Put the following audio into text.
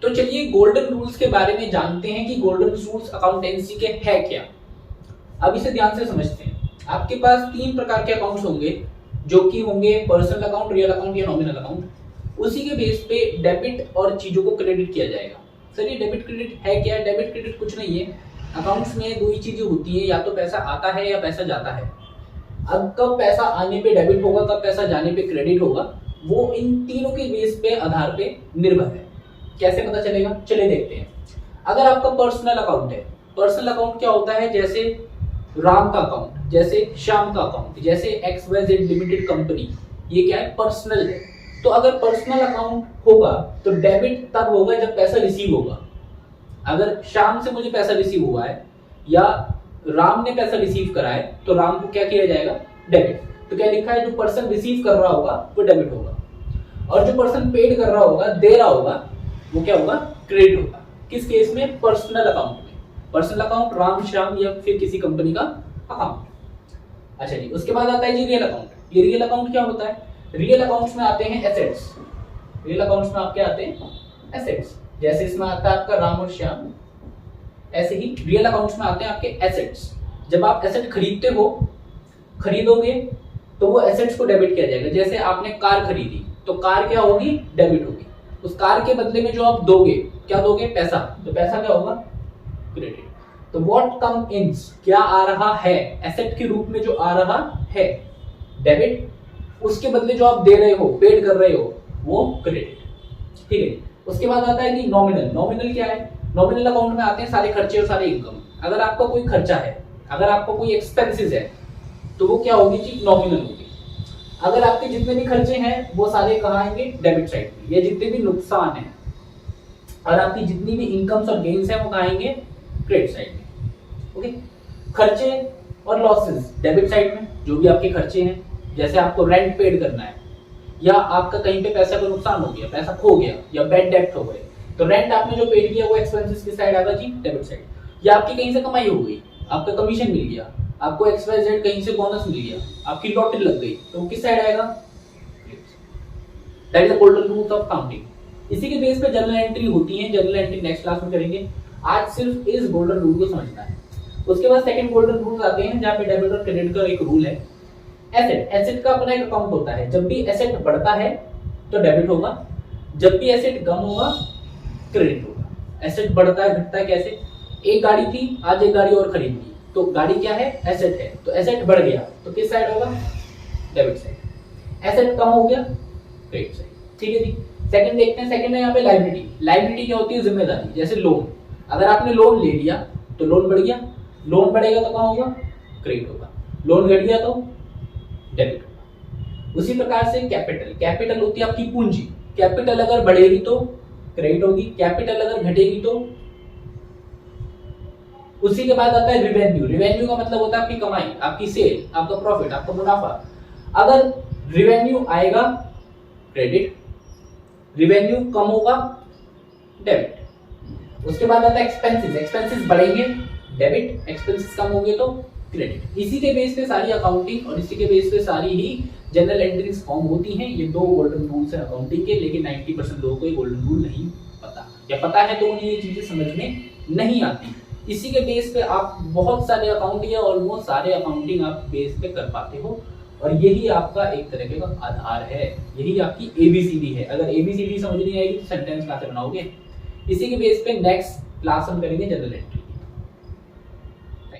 तो चलिए golden rules के बारे में जानते हैं कि गोल्डन रूल्स अकाउंटेंसी के है क्या। अब इसे ध्यान से समझते हैं। आपके पास 3 प्रकार के अकाउंट्स होंगे, जो कि होंगे पर्सनल अकाउंट, रियल अकाउंट या नॉमिनल अकाउंट। उसी के बेस पे डेबिट और चीजों को क्रेडिट किया जाएगा। सर ये डेबिट क्रेडिट है क्या? डेबिट क्रेडिट कुछ नहीं है। अकाउंट्स में 2 ही चीजें होती है, या तो पैसा आता है या पैसा जाता है। अब कब पैसा आने पे डेबिट होगा, कब पैसा जाने पे क्रेडिट होगा, वो इन तीनों के बेस पे आधार पे निर्भर है। कैसे पता चलेगा? चलिए देखते हैं। अगर आपका पर्सनल अकाउंट है, पर्सनल अकाउंट क्या होता है? जैसे राम का अकाउंट, जैसे श्याम का अकाउंट, जैसे XYZ लिमिटेड कंपनी, ये क्या है? पर्सनल है। तो अगर पर्सनल अकाउंट होगा तो डेबिट तब होगा जब पैसा रिसीव होगा। अगर श्याम से मुझे पैसा रिसीव हुआ है या राम ने पैसा रिसीव करा है तो राम को क्या किया जाएगा? डेबिट। तो क्या लिखा है? जो पर्सन रिसीव कर रहा होगा वो डेबिट होगा, और जो पर्सन पेड कर रहा होगा, दे रहा होगा, वो क्या होगा? क्रेडिट होगा। किस केस में? पर्सनल अकाउंट में। पर्सनल अकाउंट राम श्याम या फिर किसी कंपनी का अकाउंट। अच्छा जी, उसके बाद आता है जी रियल अकाउंट। ये रियल अकाउंट क्या होता है? रियल अकाउंट्स में आते हैं एसेट्स। रियल अकाउंट्स में आपके आते हैं एसेट्स। जैसे इसमें आता है आपका राम और श्याम, ऐसे ही रियल अकाउंट्स में आते हैं आपके एसेट्स। जब आप एसेट खरीदोगे तो वो एसेट्स को डेबिट किया जाएगा। जैसे आपने कार खरीदी तो कार क्या होगी? डेबिट होगी। उस कार के बदले में जो आप दोगे, क्या दोगे? पैसा। तो पैसा क्या होगा? क्रेडिट। तो व्हाट कम इन, क्या आ रहा है एसेट के रूप में, जो आ रहा है डेबिट, उसके बदले जो आप दे रहे हो, पेड कर रहे हो, वो क्रेडिट। ठीक है। उसके बाद आता है कि नॉमिनल। नॉमिनल क्या है? नॉमिनल अकाउंट में आते हैं सारे खर्चे और सारे इनकम। अगर आपका कोई खर्चा है, अगर आपका कोई एक्सपेंसेस है, तो वो क्या होगी जी? नॉमिनल होगी। अगर आपके जितने भी खर्चे हैं वो सारे कहाँ आएंगे? डेबिट साइड में। ये जितने भी नुकसान है और आपकी जितनी भी इनकम्स और गेन्स है वो कहाँ आएंगे? क्रेडिट साइड में। ओके। खर्चे और लॉसेस डेबिट साइड में। जो भी आपके खर्चे हैं, जैसे आपको रेंट पेड करना है, या आपका कहीं पे पैसा का नुकसान हो गया, पैसा खो गया, या बैड डेब्ट हो गए, तो रेंट आपने जो पेड किया वो एक्सपेंसेस की साइड आएगा जी? Debit side. या आपकी कहीं से कमाई हो गई, आपका कमीशन मिल गया, आपको XYZ कहीं से बोनस मिल गया, आपकी लॉटरी लग गई, तो वो किस साइड आएगा? That is the golden rule of counting. इसी के बेस पे जर्नल एंट्री होती है। जर्नल एंट्री नेक्स्ट क्लास में करेंगे। आज सिर्फ इस गोल्डन रूल को समझना है। उसके बाद सेकंड गोल्डन रूल आते हैं, जहां पे डेबिट और क्रेडिट का एक रूल है। एसेट, एसेट का अपना एक अकाउंट होता है। जब भी एसेट बढ़ता है तो डेबिट होगा, जब भी एसेट कम होगा क्रेडिट होगा। एसेट बढ़ता है घटता है कैसे? एक गाड़ी थी, आज एक गाड़ी और खरीद ली, तो गाड़ी क्या है? एसेट है। तो एसेट बढ़ गया तो किस साइड होगा? Debit side. एसेट कम हो गया, क्रेडिट साइड। ठीक है जी। सेकंड देखते हैं। सेकंड है यहाँ पे लायबिलिटी। लायबिलिटी क्या होती है? जिम्मेदारी। जैसे लोन, अगर आपने लोन ले लिया तो लोन बढ़ गया, लोन बढ़ेगा तो कहाँ होगा? क्रेडिट होगा। लोन घट गया तो डेबिट होगा। उसी प्रकार से कैपिटल। कैपिटल होती है आपकी पूंजी। कैपिटल अगर बढ़ेगी तो क्रेडिट होगी, कैपिटल अगर घटेगी तो। उसी के बाद आता है रिवेन्यू। रिवेन्यू का मतलब होता है आपकी कमाई, आपकी सेल, आपका प्रॉफिट, आपका मुनाफा। अगर रिवेन्यू आएगा क्रेडिट, रिवेन्यू कम होगा डेबिट। उसके बाद आता है एक्सपेंसेस। एक्सपेंसेस बढ़ेंगे डेबिट, एक्सपेंसेस कम होंगे तो क्रेडिट। इसी के बेस पे सारी अकाउंटिंग और इसी के बेस पे सारी ही जनरल एंट्रीज फॉर्म होती हैं। ये 2 गोल्डन रूल्स हैं अकाउंटिंग के, लेकिन 90% लोगों को ये गोल्डन रूल नहीं पता, या पता है तो उन्हें ये चीजें समझ में नहीं आती। इसी के बेस पे आप बहुत सारे अकाउंटिंग या ऑलमोस्ट सारे अकाउंटिंग आप बेस पे कर पाते हो, और यही आपका एक तरीके का आधार है। यही आपकी ABCD है। अगर ABCD समझ नहीं आएगी तो सेंटेंस कैसे बनाओगे? इसी के बेस पे नेक्स्ट क्लास हम करेंगे जनरल एंट्री।